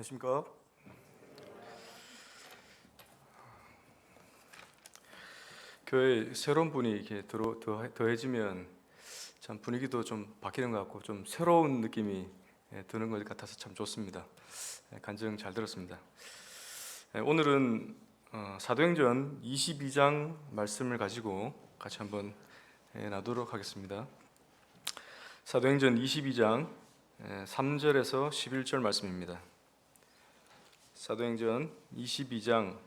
안녕하십니까? 교회에 새로운 분이 이렇게 더해지면 참 분위기도 좀 바뀌는 것 같고 좀 새로운 느낌이 드는 것 같아서 참 좋습니다. 간증 잘 들었습니다. 오늘은 사도행전 22장 말씀을 가지고 같이 한번 나누도록 하겠습니다. 사도행전 22장 3절에서 11절 말씀입니다. 사도행전 22장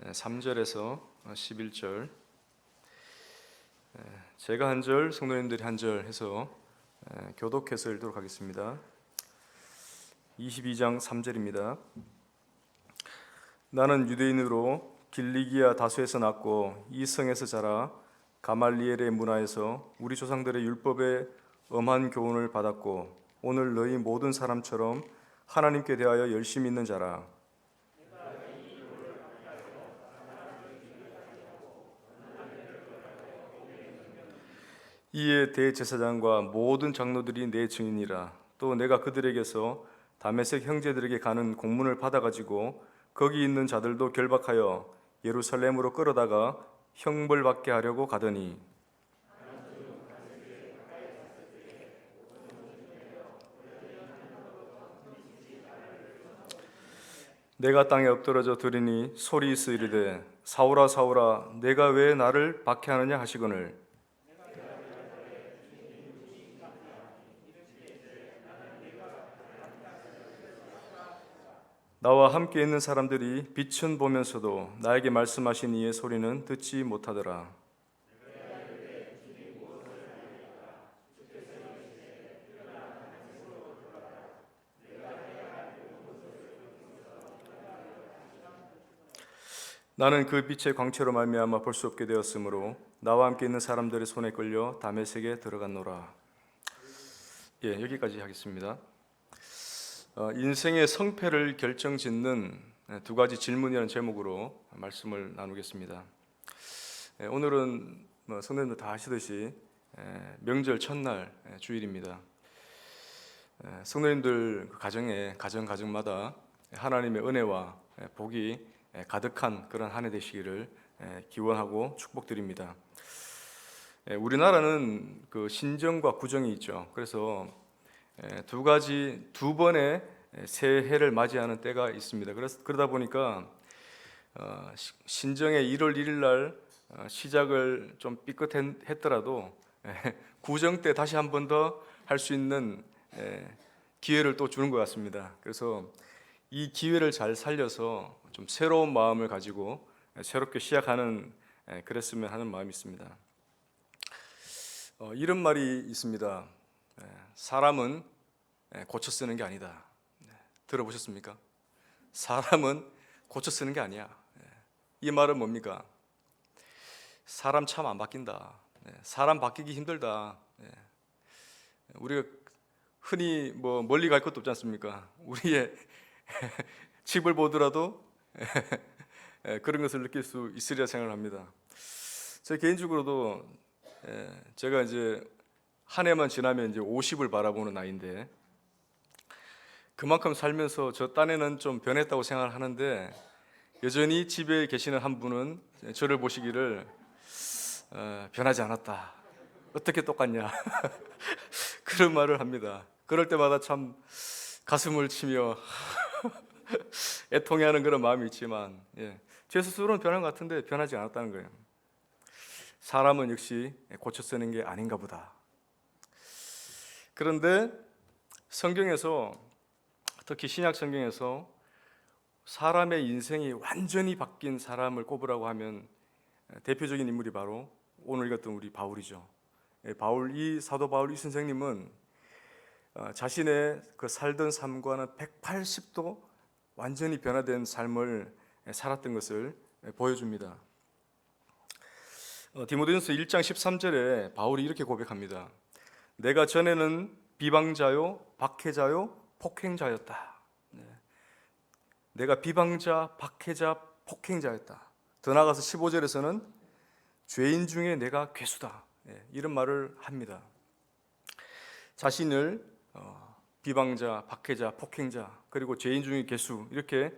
3절에서 11절, 제가 한 절, 성도님들이 한 절 해서 교독해서 읽도록 하겠습니다. 22장 3절입니다. 나는 유대인으로 길리기아 다수에서 났고 이 성에서 자라 가말리엘의 문화에서 우리 조상들의 율법에 엄한 교훈을 받았고 오늘 너희 모든 사람처럼 하나님께 대하여 열심히 있는 자라. 이에 대제사장과 모든 장로들이 내 증인이라. 또 내가 그들에게서 다메섹 형제들에게 가는 공문을 받아가지고 거기 있는 자들도 결박하여 예루살렘으로 끌어다가 형벌받게 하려고 가더니 내가 땅에 엎드러져 들으니 소리 있어 이르되 사울아 사울아 내가 왜 나를 박해하느냐 하시거늘 나와 함께 있는 사람들이 빛은 보면서도 나에게 말씀하신 이의 소리는 듣지 못하더라. 나는 그 빛의 광채로 말미암아 볼 수 없게 되었으므로 나와 함께 있는 사람들의 손에 끌려 다메섹에 들어갔노라. 여기까지 하겠습니다. 인생의 성패를 결정짓는 두 가지 질문이라는 제목으로 말씀을 나누겠습니다. 오늘은 성도님들 다 아시듯이 명절 첫날 주일입니다. 성도님들 가정에 가정마다 하나님의 은혜와 복이 가득한 그런 한 해 되시기를 기원하고 축복드립니다. 우리나라는 그 신정과 구정이 있죠. 그래서 두 번의 새해를 맞이하는 때가 있습니다. 그러다 보니까 신정의 1월 1일 날 시작을 좀 삐끗했더라도 구정 때 다시 한 번 더 할 수 있는 기회를 또 주는 것 같습니다. 그래서 이 기회를 잘 살려서 좀 새로운 마음을 가지고 새롭게 시작하는 그랬으면 하는 마음이 있습니다. 이런 말이 있습니다. 사람은 고쳐 쓰는 게 아니다. 들어보셨습니까? 사람은 고쳐 쓰는 게 아니야. 이 말은 뭡니까? 사람 참 안 바뀐다. 사람 바뀌기 힘들다. 우리가 흔히 멀리 갈 것도 없지 않습니까? 우리의 집을 보더라도 그런 것을 느낄 수 있으리라 생각합니다. 제 개인적으로도 제가 이제 한 해만 지나면 이제 50을 바라보는 나이인데 그만큼 살면서 저 딴에는 좀 변했다고 생각을 하는데 여전히 집에 계시는 한 분은 저를 보시기를 변하지 않았다. 어떻게 똑같냐 그런 말을 합니다. 그럴 때마다 참 가슴을 치며 애통해하는 그런 마음이 있지만 제 스스로는 변한 것 같은데 변하지 않았다는 거예요. 사람은 역시 고쳐 쓰는 게 아닌가 보다. 그런데 성경에서 특히 신약 성경에서 사람의 인생이 완전히 바뀐 사람을 꼽으라고 하면 대표적인 인물이 바로 오늘 읽었던 우리 바울이죠. 이 사도 바울 이 선생님은 자신의 그 살던 삶과는 180도 완전히 변화된 삶을 살았던 것을 보여줍니다. 디모데전서 1장 13절에 바울이 이렇게 고백합니다. 내가 전에는 비방자요, 박해자요, 폭행자였다. 내가 비방자, 박해자, 폭행자였다. 더 나아가서 15절에서는 죄인 중에 내가 괴수다. 이런 말을 합니다. 자신을 비방자, 박해자, 폭행자, 그리고 죄인 중의 괴수 이렇게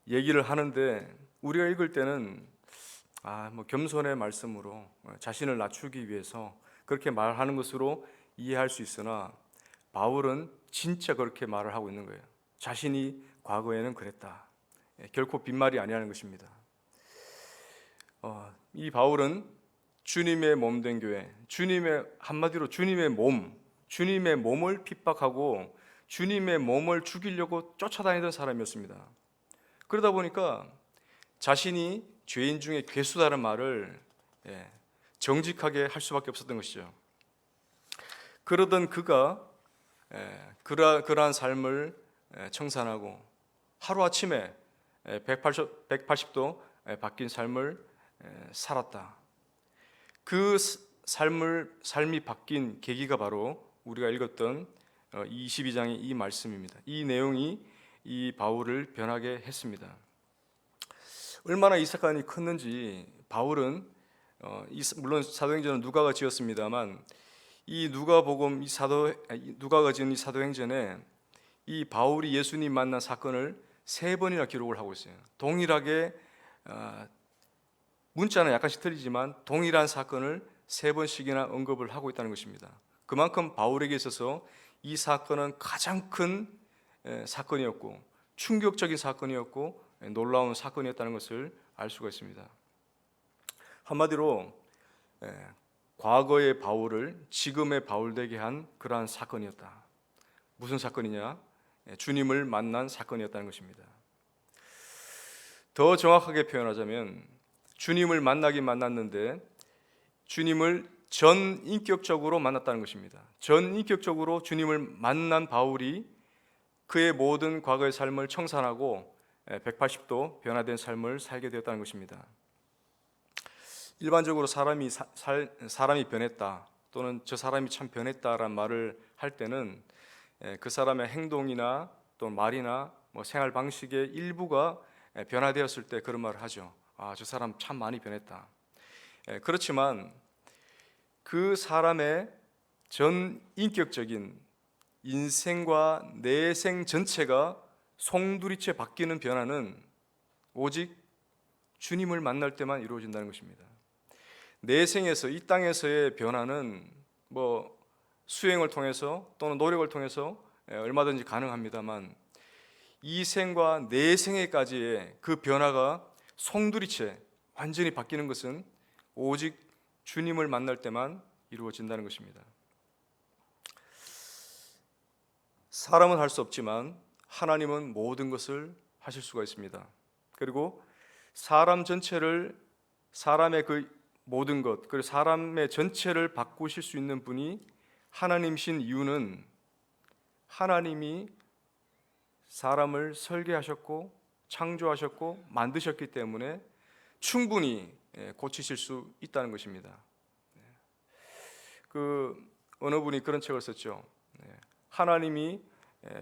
얘기를 하는데 우리가 읽을 때는 뭐 겸손의 말씀으로 자신을 낮추기 위해서 그렇게 말하는 것으로 이해할 수 있으나 바울은 진짜 그렇게 말을 하고 있는 거예요. 자신이 과거에는 그랬다. 결코 빈말이 아니라는 것입니다. 이 바울은 주님의 몸 된 교회, 한마디로 주님의 몸을 핍박하고 주님의 몸을 죽이려고 쫓아다니던 사람이었습니다. 그러다 보니까 자신이 죄인 중에 괴수다는 말을 정직하게 할 수밖에 없었던 것이죠. 그러던 그가 그러한 삶을 청산하고 하루아침에 180도 바뀐 삶을 살았다. 그 삶이 바뀐 계기가 바로 우리가 읽었던 22장의 이 말씀입니다. 이 내용이 이 바울을 변하게 했습니다. 얼마나 이 사건이 컸는지 바울은 물론 사도행전은 누가가 지었습니다만 이 누가가 지은 이 사도행전에 이 바울이 예수님 만난 사건을 3번이나 기록을 하고 있어요. 동일하게 문자는 약간씩 틀리지만 동일한 사건을 3번씩이나 언급을 하고 있다는 것입니다. 그만큼 바울에게 있어서 이 사건은 가장 큰 사건이었고 충격적인 사건이었고 놀라운 사건이었다는 것을 알 수가 있습니다. 한마디로 과거의 바울을 지금의 바울 되게 한 그러한 사건이었다. 무슨 사건이냐? 주님을 만난 사건이었다는 것입니다. 더 정확하게 표현하자면 주님을 만나긴 만났는데 주님을 전인격적으로 만났다는 것입니다. 전인격적으로 주님을 만난 바울이 그의 모든 과거의 삶을 청산하고 180도 변화된 삶을 살게 되었다는 것입니다. 일반적으로 사람이 변했다 또는 저 사람이 참 변했다라는 말을 할 때는 그 사람의 행동이나 또 말이나 생활 방식의 일부가 변화되었을 때 그런 말을 하죠. 저 사람 참 많이 변했다. 그렇지만 그 사람의 전 인격적인 인생과 내생 전체가 송두리째 바뀌는 변화는 오직 주님을 만날 때만 이루어진다는 것입니다. 내생에서 이 땅에서의 변화는 수행을 통해서 또는 노력을 통해서 얼마든지 가능합니다만 이 생과 내생에까지의 그 변화가 송두리째 완전히 바뀌는 것은 오직 주님을 만날 때만 이루어진다는 것입니다. 사람은 할 수 없지만 하나님은 모든 것을 하실 수가 있습니다. 그리고 사람의 그 모든 것, 그리고 사람의 전체를 바꾸실 수 있는 분이 하나님이신 이유는 하나님이 사람을 설계하셨고 창조하셨고 만드셨기 때문에 충분히 고치실 수 있다는 것입니다. 어느 분이 그런 책을 썼죠. 하나님이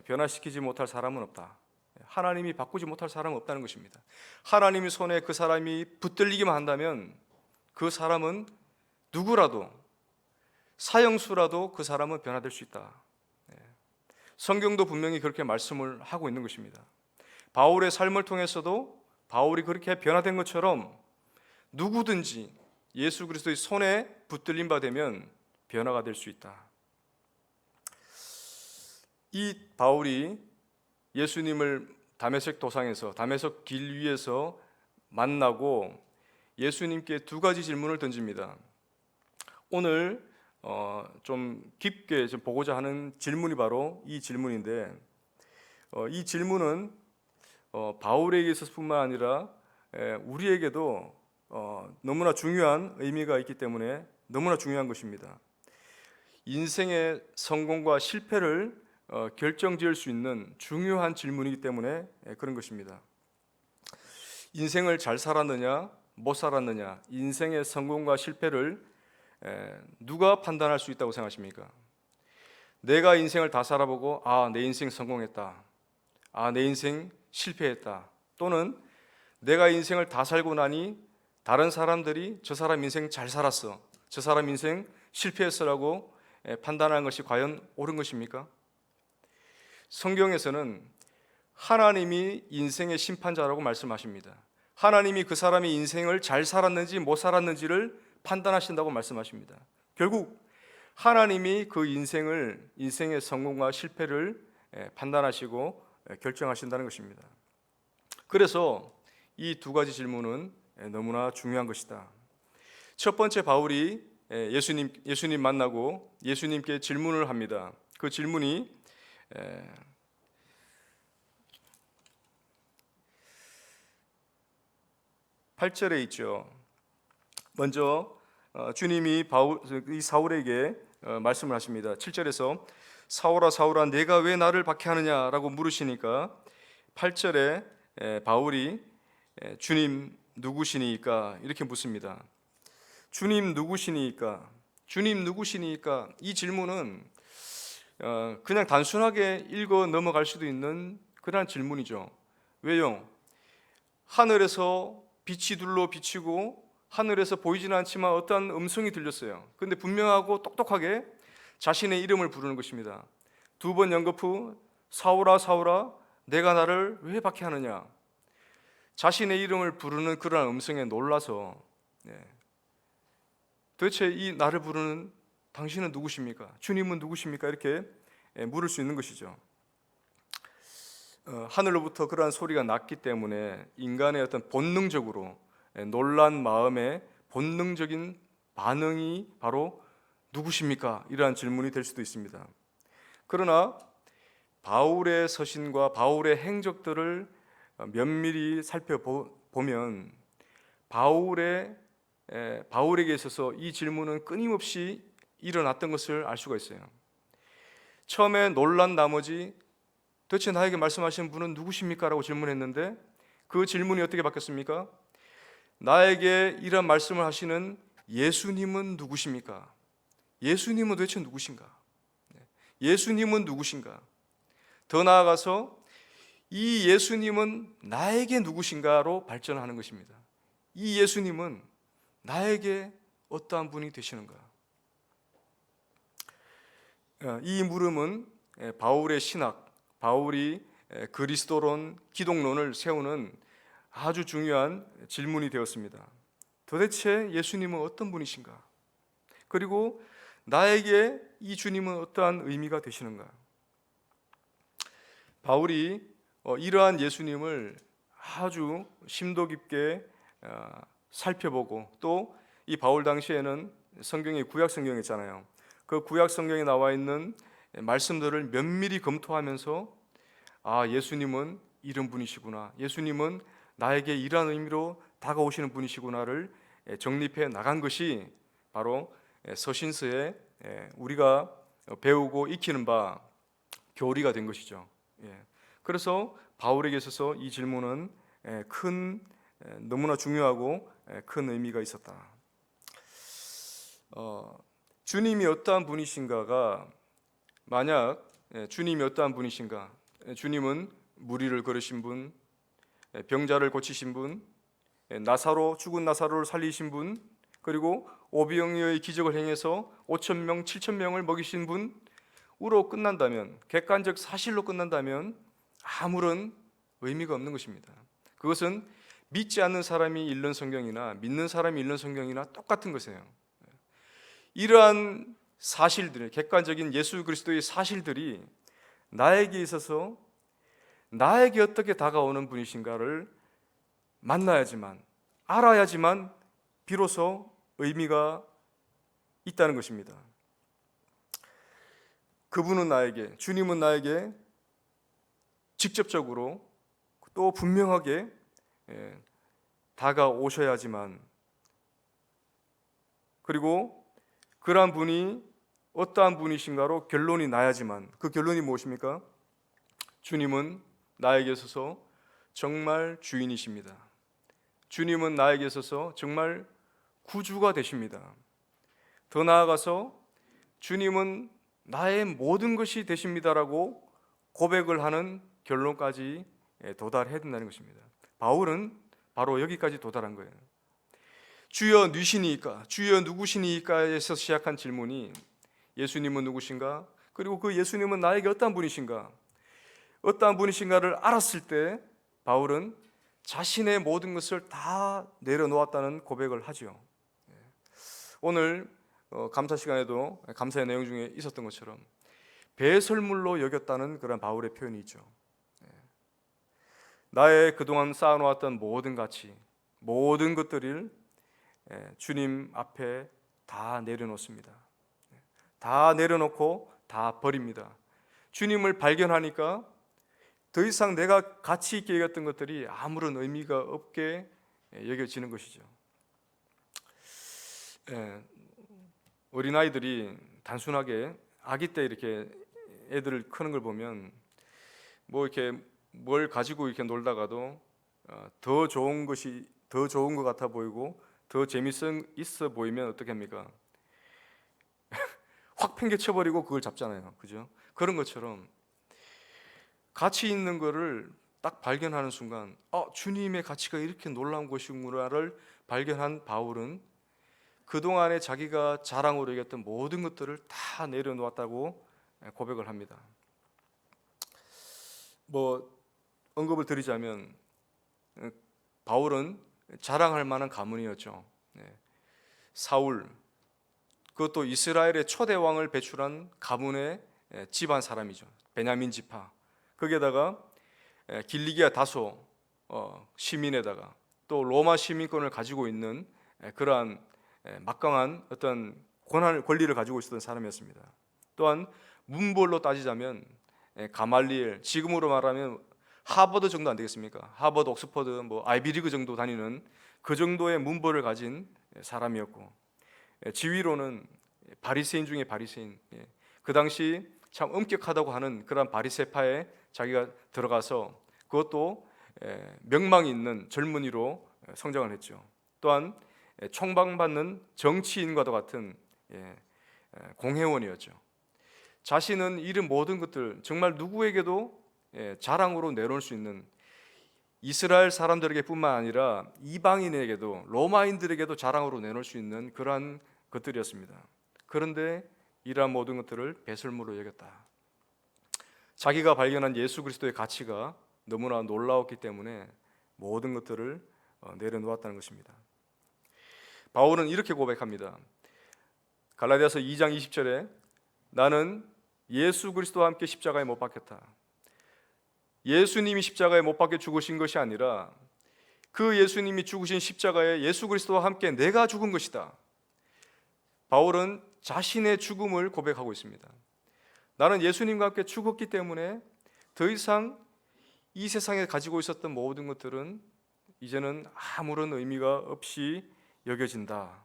변화시키지 못할 사람은 없다. 하나님이 바꾸지 못할 사람은 없다는 것입니다. 하나님의 손에 그 사람이 붙들리기만 한다면 그 사람은 누구라도 사형수라도 그 사람은 변화될 수 있다. 성경도 분명히 그렇게 말씀을 하고 있는 것입니다. 바울의 삶을 통해서도 바울이 그렇게 변화된 것처럼 누구든지 예수 그리스도의 손에 붙들림 바 되면 변화가 될 수 있다. 이 바울이 예수님을 다메섹 도상에서 다메섹 길 위에서 만나고 예수님께 2가지 질문을 던집니다. 오늘 좀 깊게 좀 보고자 하는 질문이 바로 이 질문인데 이 질문은 바울에게 있어서뿐만 아니라 우리에게도 너무나 중요한 의미가 있기 때문에 너무나 중요한 것입니다. 인생의 성공과 실패를 결정지을 수 있는 중요한 질문이기 때문에 그런 것입니다. 인생을 잘 살았느냐 못 살았느냐, 인생의 성공과 실패를 누가 판단할 수 있다고 생각하십니까? 내가 인생을 다 살아보고 내 인생 성공했다, 내 인생 실패했다, 또는 내가 인생을 다 살고 나니 다른 사람들이 저 사람 인생 잘 살았어, 저 사람 인생 실패했어라고 판단하는 것이 과연 옳은 것입니까? 성경에서는 하나님이 인생의 심판자라고 말씀하십니다. 하나님이 그 사람이 인생을 잘 살았는지 못 살았는지를 판단하신다고 말씀하십니다. 결국 하나님이 그 인생의 성공과 실패를 판단하시고 결정하신다는 것입니다. 그래서 이 두 가지 질문은 너무나 중요한 것이다. 첫 번째, 바울이 예수님 만나고 예수님께 질문을 합니다. 그 질문이 8절에 있죠. 먼저 주님이 이 사울에게 말씀을 하십니다. 7절에서 사울아 사울아 내가 왜 나를 박해하느냐라고 물으시니까 8절에 바울이 주님 누구시니까 이렇게 묻습니다. 주님 누구시니까? 주님 누구시니까? 이 질문은 그냥 단순하게 읽어 넘어갈 수도 있는 그런 질문이죠. 왜요? 하늘에서 빛이 둘러 비치고 하늘에서 보이지는 않지만 어떠한 음성이 들렸어요. 그런데 분명하고 똑똑하게 자신의 이름을 부르는 것입니다. 두 번 연급 후 사울아 사울아 내가 나를 왜 박해하느냐? 자신의 이름을 부르는 그러한 음성에 놀라서 도대체 이 나를 부르는 당신은 누구십니까? 주님은 누구십니까? 이렇게 물을 수 있는 것이죠. 하늘로부터 그러한 소리가 났기 때문에 인간의 어떤 본능적으로 놀란 마음의 본능적인 반응이 바로 누구십니까? 이러한 질문이 될 수도 있습니다. 그러나 바울의 서신과 바울의 행적들을 면밀히 살펴보면 바울에게 있어서 이 질문은 끊임없이 일어났던 것을 알 수가 있어요. 처음에 놀란 나머지 도대체 나에게 말씀하시는 분은 누구십니까? 라고 질문했는데 그 질문이 어떻게 바뀌었습니까? 나에게 이런 말씀을 하시는 예수님은 누구십니까? 예수님은 도대체 누구신가? 예수님은 누구신가? 더 나아가서 이 예수님은 나에게 누구신가로 발전하는 것입니다. 이 예수님은 나에게 어떠한 분이 되시는가? 이 물음은 바울의 신학, 바울이 그리스도론, 기독론을 세우는 아주 중요한 질문이 되었습니다. 도대체 예수님은 어떤 분이신가? 그리고 나에게 이 주님은 어떠한 의미가 되시는가? 바울이 이러한 예수님을 아주 심도 깊게 살펴보고 또 이 바울 당시에는 성경이 구약 성경이잖아요. 그 구약 성경에 나와 있는 말씀들을 면밀히 검토하면서 예수님은 이런 분이시구나, 예수님은 나에게 이러한 의미로 다가오시는 분이시구나를 정립해 나간 것이 바로 서신서에 우리가 배우고 익히는 바 교리가 된 것이죠. 그래서 바울에게 있어서 이 질문은 너무나 중요하고 큰 의미가 있었다. 주님이 어떠한 분이신가가 만약 주님이 어떠한 분이신가? 주님은 무리를 걸으신 분, 병자를 고치신 분, 죽은 나사로를 살리신 분, 그리고 오병이어의 기적을 행해서 5,000명, 7,000명을 먹이신 분으로 끝난다면, 객관적 사실로 끝난다면 아무런 의미가 없는 것입니다. 그것은 믿지 않는 사람이 읽는 성경이나 믿는 사람이 읽는 성경이나 똑같은 것이에요. 이러한 사실들, 객관적인 예수 그리스도의 사실들이 나에게 있어서 나에게 어떻게 다가오는 분이신가를 만나야지만, 알아야지만 비로소 의미가 있다는 것입니다. 그분은 나에게, 주님은 나에게 직접적으로 또 분명하게 다가오셔야지만, 그리고 그러한 분이 어떠한 분이신가로 결론이 나야지만, 그 결론이 무엇입니까? 주님은 나에게 있어서 정말 주인이십니다. 주님은 나에게 있어서 정말 구주가 되십니다. 더 나아가서 주님은 나의 모든 것이 되십니다라고 고백을 하는 결론까지 도달해야 된다는 것입니다. 바울은 바로 여기까지 도달한 거예요. 주여 누시니까, 주여 누구시니까에서 시작한 질문이 예수님은 누구신가? 그리고 그 예수님은 나에게 어떠한 분이신가? 어떠한 분이신가를 알았을 때 바울은 자신의 모든 것을 다 내려놓았다는 고백을 하죠. 오늘 감사 시간에도 감사의 내용 중에 있었던 것처럼 배설물로 여겼다는 그런 바울의 표현이 있죠. 나의 그동안 쌓아놓았던 모든 가치, 모든 것들을 주님 앞에 다 내려놓습니다. 다 내려놓고 다 버립니다. 주님을 발견하니까 더 이상 내가 가치 있게 여겼던 것들이 아무런 의미가 없게 여겨지는 것이죠. 어린아이들이 단순하게 아기 때 이렇게 애들을 크는 걸 보면 뭐 이렇게 뭘 가지고 이렇게 놀다가도 더 좋은 것 같아 보이고 더 재밌어 보이면 어떻게 합니까? 확 팽개쳐버리고 그걸 잡잖아요. 그죠? 그런 것처럼 가치 있는 거를 딱 발견하는 순간 주님의 가치가 이렇게 놀라운 것이구나를 발견한 바울은 그동안에 자기가 자랑으로 여겼던 모든 것들을 다 내려놓았다고 고백을 합니다. 뭐 언급을 드리자면 바울은 자랑할 만한 가문이었죠. 사울, 그것도 이스라엘의 초대 왕을 배출한 가문의 집안 사람이죠. 베냐민 지파. 거기에다가 길리기아 다소 시민에다가 또 로마 시민권을 가지고 있는 그러한 막강한 어떤 권리를 가지고 있었던 사람이었습니다. 또한 문벌로 따지자면 가말리엘, 지금으로 말하면 하버드 정도 안 되겠습니까? 하버드, 옥스퍼드, 뭐 아이비리그 정도 다니는 그 정도의 문벌을 가진 사람이었고, 지위로는 바리새인 중에 바리새인, 그 당시 참 엄격하다고 하는 그런 바리새파에 자기가 들어가서 그것도 명망이 있는 젊은이로 성장을 했죠. 또한 총방받는 정치인과도 같은 공회원이었죠. 자신은 이런 모든 것들 정말 누구에게도 자랑으로 내놓을 수 있는, 이스라엘 사람들에게 뿐만 아니라 이방인에게도, 로마인들에게도 자랑으로 내놓을 수 있는 그러한 것들이었습니다. 그런데 이러한 모든 것들을 배설물로 여겼다. 자기가 발견한 예수 그리스도의 가치가 너무나 놀라웠기 때문에 모든 것들을 내려놓았다는 것입니다. 바울은 이렇게 고백합니다. 갈라디아서 2장 20절에 나는 예수 그리스도와 함께 십자가에 못 박혔다. 예수님이 십자가에 못 박혀 죽으신 것이 아니라 그 예수님이 죽으신 십자가에 예수 그리스도와 함께 내가 죽은 것이다. 바울은 자신의 죽음을 고백하고 있습니다. 나는 예수님과 함께 죽었기 때문에 더 이상 이 세상에 가지고 있었던 모든 것들은 이제는 아무런 의미가 없이 여겨진다.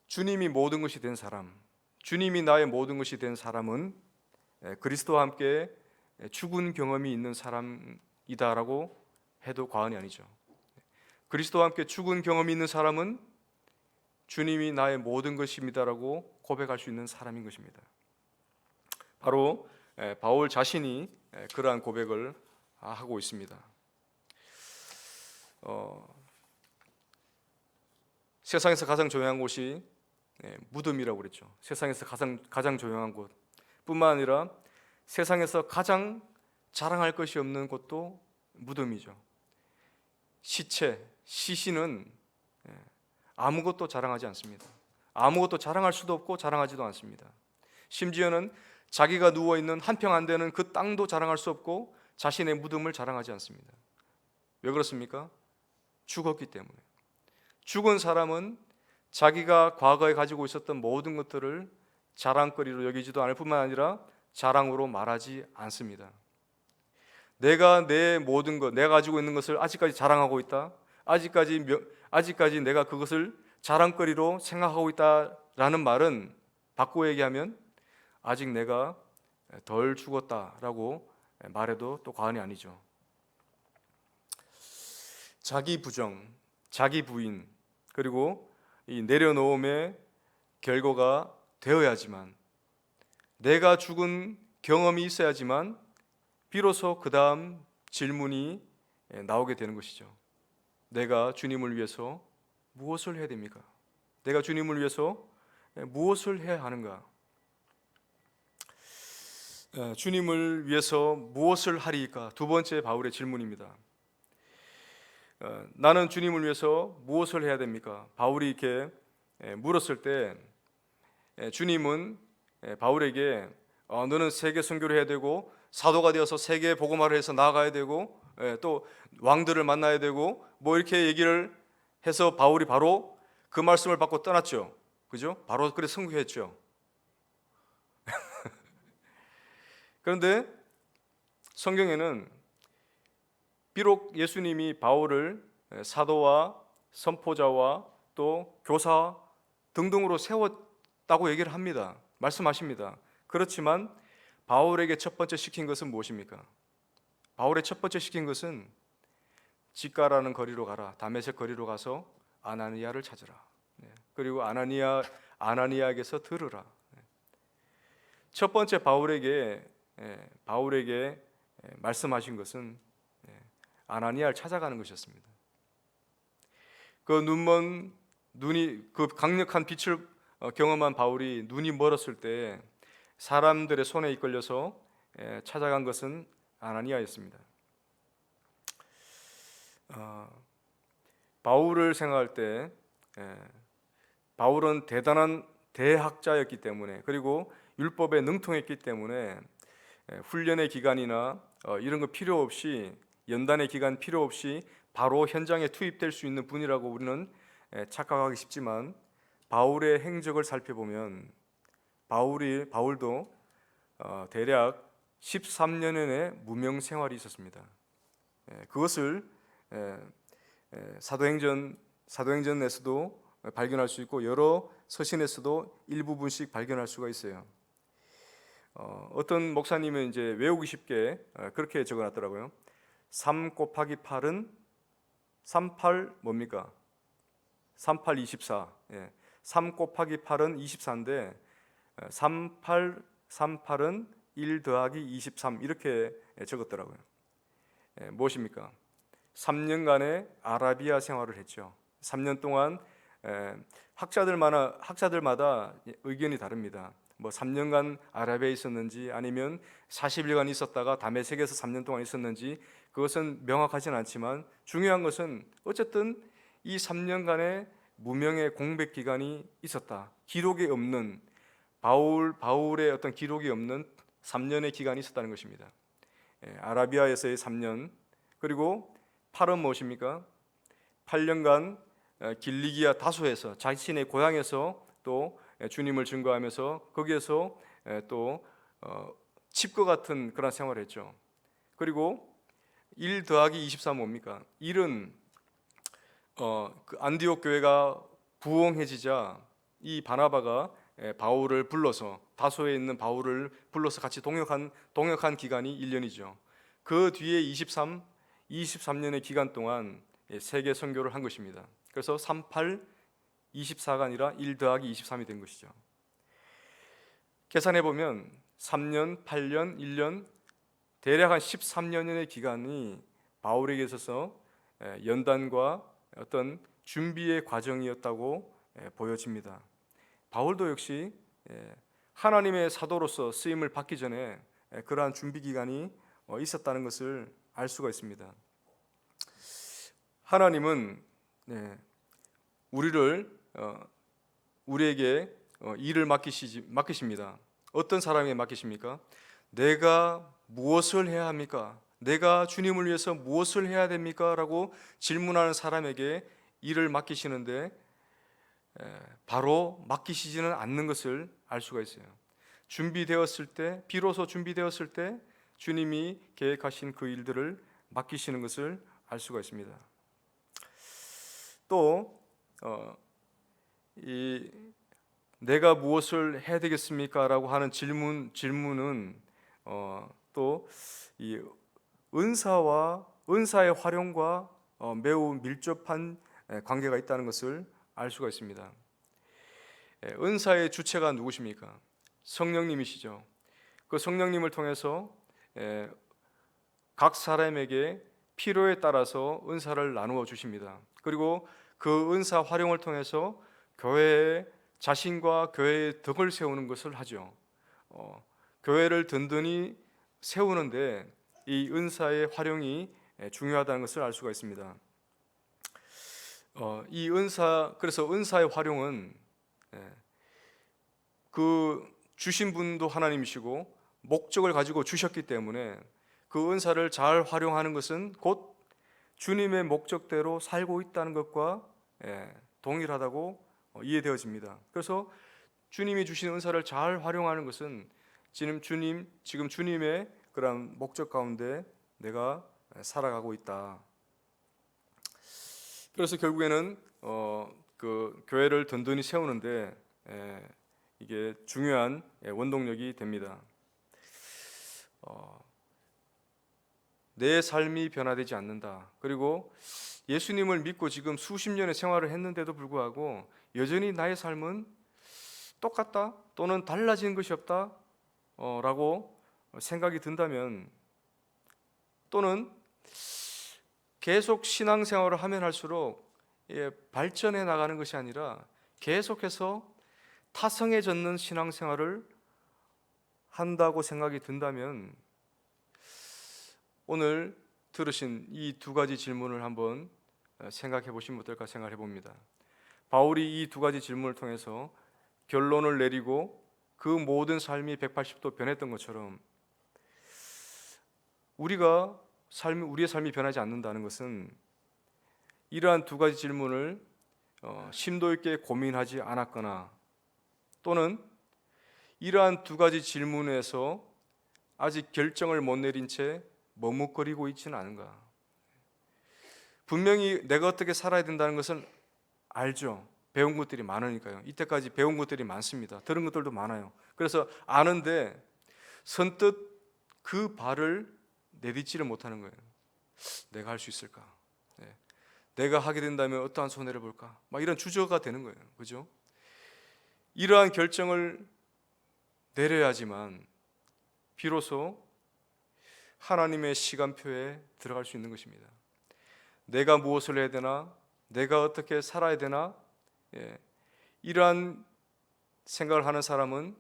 주님이 모든 것이 된 사람, 주님이 나의 모든 것이 된 사람은 그리스도와 함께 죽은 경험이 있는 사람이다라고 해도 과언이 아니죠. 그리스도와 함께 죽은 경험이 있는 사람은 주님이 나의 모든 것입니다라고 고백할 수 있는 사람인 것입니다. 바로 바울 자신이 그러한 고백을 하고 있습니다. 세상에서 가장 조용한 곳이 무덤이라고 그랬죠. 세상에서 가장 조용한 곳 뿐만 아니라 세상에서 가장 자랑할 것이 없는 곳도 무덤이죠. 시신은 아무것도 자랑하지 않습니다. 아무것도 자랑할 수도 없고 자랑하지도 않습니다. 심지어는 자기가 누워있는 한 평 안 되는 그 땅도 자랑할 수 없고 자신의 무덤을 자랑하지 않습니다. 왜 그렇습니까? 죽었기 때문에. 죽은 사람은 자기가 과거에 가지고 있었던 모든 것들을 자랑거리로 여기지도 않을 뿐만 아니라 자랑으로 말하지 않습니다. 내가 내 모든 것, 내가 가지고 있는 것을 아직까지 자랑하고 있다, 아직까지 내가 그것을 자랑거리로 생각하고 있다라는 말은 바꾸어 얘기하면 아직 내가 덜 죽었다라고 말해도 또 과언이 아니죠. 자기 부정, 자기 부인, 그리고 이 내려놓음의 결과가 되어야지만, 내가 죽은 경험이 있어야지만 비로소 그 다음 질문이 나오게 되는 것이죠. 내가 주님을 위해서 무엇을 해야 됩니까? 내가 주님을 위해서 무엇을 해야 하는가? 주님을 위해서 무엇을 하리까? 두 번째 바울의 질문입니다. 나는 주님을 위해서 무엇을 해야 됩니까? 바울이 이렇게 물었을 때 주님은 바울에게 너는 세계 선교를 해야 되고 사도가 되어서 세계 복음화를 해서 나아가야 되고 또 왕들을 만나야 되고 뭐 이렇게 얘기를 해서 바울이 바로 그 말씀을 받고 떠났죠. 그죠? 바로 그래 선교했죠. 그런데 성경에는 비록 예수님이 바울을 사도와 선포자와 또 교사 등등으로 세웠다고 얘기를 합니다. 말씀하십니다. 그렇지만 바울에게 첫 번째 시킨 것은 무엇입니까? 바울의 첫 번째 시킨 것은 직가라는 거리로 가라. 다메섹 거리로 가서 아나니아를 찾으라. 그리고 아나니아에게서 들으라. 첫 번째 바울에게 말씀하신 것은 아나니아를 찾아가는 것이었습니다. 그 그 강력한 빛을 경험한 바울이 눈이 멀었을 때 사람들의 손에 이끌려서 찾아간 것은 아나니아였습니다. 바울을 생각할 때 바울은 대단한 대학자였기 때문에 그리고 율법에 능통했기 때문에 훈련의 기간이나 이런 거 필요 없이 연단의 기간 필요 없이 바로 현장에 투입될 수 있는 분이라고 우리는 착각하기 쉽지만 바울의 행적을 살펴보면 바울도 대략 13년의 무명 생활이 있었습니다. 그것을 사도행전에서도 발견할 수 있고 여러 서신에서도 일부분씩 발견할 수가 있어요. 어떤 목사님은 이제 외우기 쉽게 그렇게 적어놨더라고요. 3 곱하기 8은 38 뭡니까? 38, 24. 3 곱하기 8은 24인데 38은 1 더하기 23 이렇게 적었더라고요. 무엇입니까? 3년간의 아라비아 생활을 했죠. 3년 동안 학자들마다 의견이 다릅니다. 뭐 3년간 아라비아에 있었는지 아니면 40일간 있었다가 다메섹에서 3년 동안 있었는지 그것은 명확하진 않지만 중요한 것은 어쨌든 이 3년간의 무명의 공백 기간이 있었다. 기록이 없는 바울의 어떤 기록이 없는 3년의 기간이 있었다는 것입니다. 아라비아에서의 3년 그리고 8은 무엇입니까? 8년간 길리기아 다소에서 자신의 고향에서 또 주님을 증거하면서 거기에서 또 칩과 같은 그런 생활을 했죠. 그리고 1 더하기 23 뭡니까? 1은 그 안디옥 교회가 부흥해지자 이 바나바가 바울을 불러서 다소에 있는 바울을 불러서 같이 동역한 기간이 1년이죠. 그 뒤에 23년의 기간 동안 세계 선교를 한 것입니다. 그래서 38, 24가 아니라 1 더하기 23이 된 것이죠. 계산해 보면 3년, 8년, 1년 대략 한 13년의 기간이 바울에게 있어서 연단과 어떤 준비의 과정이었다고 보여집니다. 바울도 역시 하나님의 사도로서 쓰임을 받기 전에 그러한 준비 기간이 있었다는 것을 알 수가 있습니다. 하나님은 우리에게 일을 맡기십니다. 어떤 사람에게 맡기십니까? 내가 무엇을 해야 합니까? 내가 주님을 위해서 무엇을 해야 됩니까? 라고 질문하는 사람에게 일을 맡기시는데 바로 맡기시지는 않는 것을 알 수가 있어요. 비로소 준비되었을 때 주님이 계획하신 그 일들을 맡기시는 것을 알 수가 있습니다. 또 내가 무엇을 해야 되겠습니까? 라고 하는 질문은 또 이 은사의 활용과 매우 밀접한 관계가 있다는 것을 알 수가 있습니다. 은사의 주체가 누구십니까? 성령님이시죠. 그 성령님을 통해서 각 사람에게 필요에 따라서 은사를 나누어 주십니다. 그리고 그 은사 활용을 통해서 교회의 자신과 교회의 덕을 세우는 것을 하죠. 교회를 든든히 세우는데 이 은사의 활용이 중요하다는 것을 알 수가 있습니다. 그래서 은사의 활용은 그 주신 분도 하나님이시고 목적을 가지고 주셨기 때문에 그 은사를 잘 활용하는 것은 곧 주님의 목적대로 살고 있다는 것과 동일하다고 이해되어집니다. 그래서 주님이 주신 은사를 잘 활용하는 것은 지금 주님의 그런 목적 가운데 내가 살아가고 있다. 그래서 결국에는 그 교회를 든든히 세우는데 이게 중요한 원동력이 됩니다. 내 삶이 변화되지 않는다. 그리고 예수님을 믿고 지금 수십 년의 생활을 했는데도 불구하고 여전히 나의 삶은 똑같다 또는 달라진 것이 없다 라고 생각이 든다면, 또는 계속 신앙생활을 하면 할수록 발전해 나가는 것이 아니라 계속해서 타성에 젖는 신앙생활을 한다고 생각이 든다면, 오늘 들으신 이 두 가지 질문을 한번 생각해 보시면 어떨까 생각해 봅니다. 바울이 이 두 가지 질문을 통해서 결론을 내리고 그 모든 삶이 180도 변했던 것처럼 우리의 삶이 변하지 않는다는 것은 이러한 두 가지 질문을 심도 있게 고민하지 않았거나, 또는 이러한 두 가지 질문에서 아직 결정을 못 내린 채 머뭇거리고 있지는 않은가. 분명히 내가 어떻게 살아야 된다는 것은 알죠. 배운 것들이 많으니까요. 이때까지 배운 것들이 많습니다. 들은 것들도 많아요. 그래서 아는데 선뜻 그 발을 내딛지를 못하는 거예요. 내가 할 수 있을까? 내가 하게 된다면 어떠한 손해를 볼까? 막 이런 주저가 되는 거예요. 그죠? 이러한 결정을 내려야지만 비로소 하나님의 시간표에 들어갈 수 있는 것입니다. 내가 무엇을 해야 되나? 내가 어떻게 살아야 되나? 이러한 생각을 하는 사람은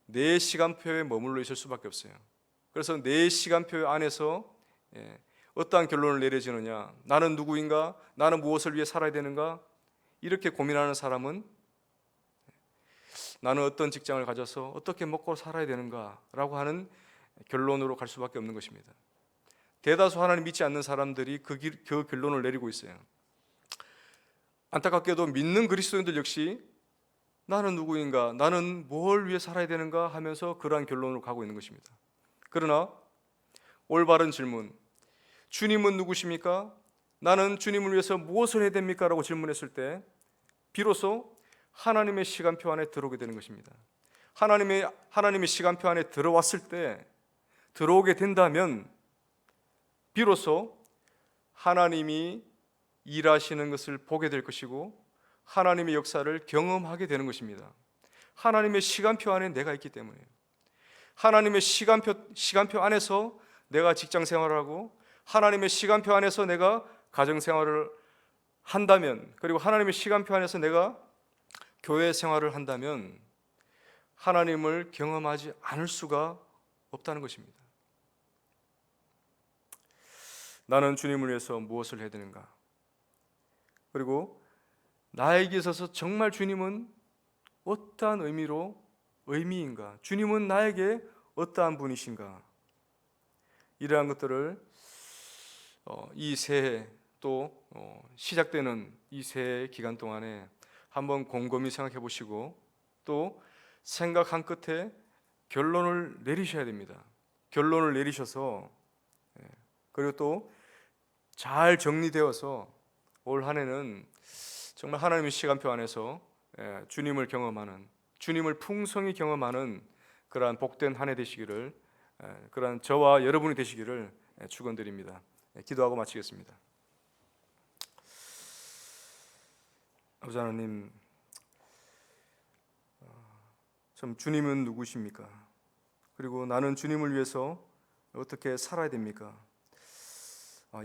내 시간표에 머물러 있을 수밖에 없어요. 그래서 내 시간표 안에서 어떠한 결론을 내려지느냐? 나는 누구인가? 나는 무엇을 위해 살아야 되는가? 이렇게 고민하는 사람은 나는 어떤 직장을 가져서 어떻게 먹고 살아야 되는가? 라고 하는 결론으로 갈 수밖에 없는 것입니다. 대다수 하나님 믿지 않는 사람들이 그 결론을 내리고 있어요. 안타깝게도 믿는 그리스도인들 역시 나는 누구인가, 나는 뭘 위해 살아야 되는가 하면서 그러한 결론으로 가고 있는 것입니다. 그러나 올바른 질문, 주님은 누구십니까? 나는 주님을 위해서 무엇을 해야 됩니까? 라고 질문했을 때 비로소 하나님의 시간표 안에 들어오게 되는 것입니다. 하나님의 시간표 안에 들어오게 된다면 비로소 하나님이 일하시는 것을 보게 될 것이고 하나님의 역사를 경험하게 되는 것입니다. 하나님의 시간표 안에 내가 있기 때문에, 하나님의 시간표 안에서 내가 직장 생활을 하고 하나님의 시간표 안에서 내가 가정 생활을 한다면, 그리고 하나님의 시간표 안에서 내가 교회 생활을 한다면 하나님을 경험하지 않을 수가 없다는 것입니다. 나는 주님을 위해서 무엇을 해야 되는가? 그리고 나에게 있어서 정말 주님은 어떠한 의미인가? 주님은 나에게 어떠한 분이신가? 이러한 것들을 이 새해 또 시작되는 이 새해 기간 동안에 한번 곰곰이 생각해 보시고 또 생각한 끝에 결론을 내리셔야 됩니다. 결론을 내리셔서 그리고 또 잘 정리되어서 올 한 해는 정말 하나님의 시간표 안에서 주님을 경험하는, 주님을 풍성히 경험하는 그러한 복된 한 해 되시기를, 그러한 저와 여러분이 되시기를 축원드립니다. 기도하고 마치겠습니다. 아버지 하나님, 참 주님은 누구십니까? 그리고 나는 주님을 위해서 어떻게 살아야 됩니까?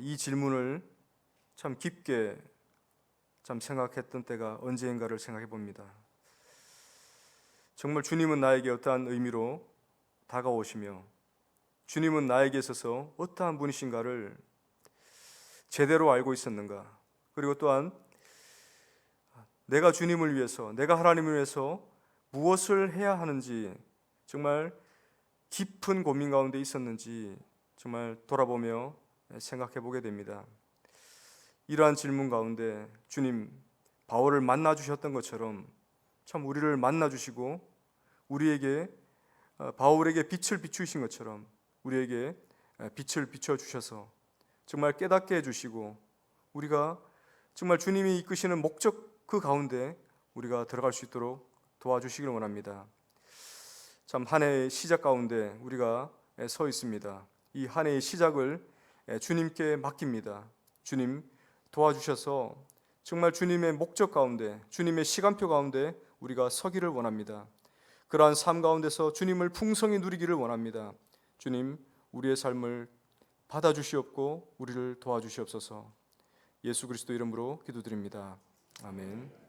이 질문을 참 깊게 생각했던 때가 언제인가를 생각해 봅니다. 정말 주님은 나에게 어떠한 의미로 다가오시며 주님은 나에게 있어서 어떠한 분이신가를 제대로 알고 있었는가? 그리고 또한 내가 주님을 위해서, 내가 하나님을 위해서 무엇을 해야 하는지 정말 깊은 고민 가운데 있었는지 정말 돌아보며 생각해 보게 됩니다. 이러한 질문 가운데 주님 바울을 만나 주셨던 것처럼 참 우리를 만나 주시고 우리에게 바울에게 빛을 비추신 것처럼 우리에게 빛을 비춰 주셔서 정말 깨닫게 해 주시고 우리가 정말 주님이 이끄시는 목적 그 가운데 우리가 들어갈 수 있도록 도와주시길 원합니다. 참 한 해의 시작 가운데 우리가 서 있습니다. 이 한 해의 시작을 주님께 맡깁니다. 주님 도와주셔서 정말 주님의 목적 가운데, 주님의 시간표 가운데 우리가 서기를 원합니다. 그러한 삶 가운데서 주님을 풍성히 누리기를 원합니다. 주님, 우리의 삶을 받아주시옵고 우리를 도와주시옵소서. 예수 그리스도 이름으로 기도드립니다. 아멘.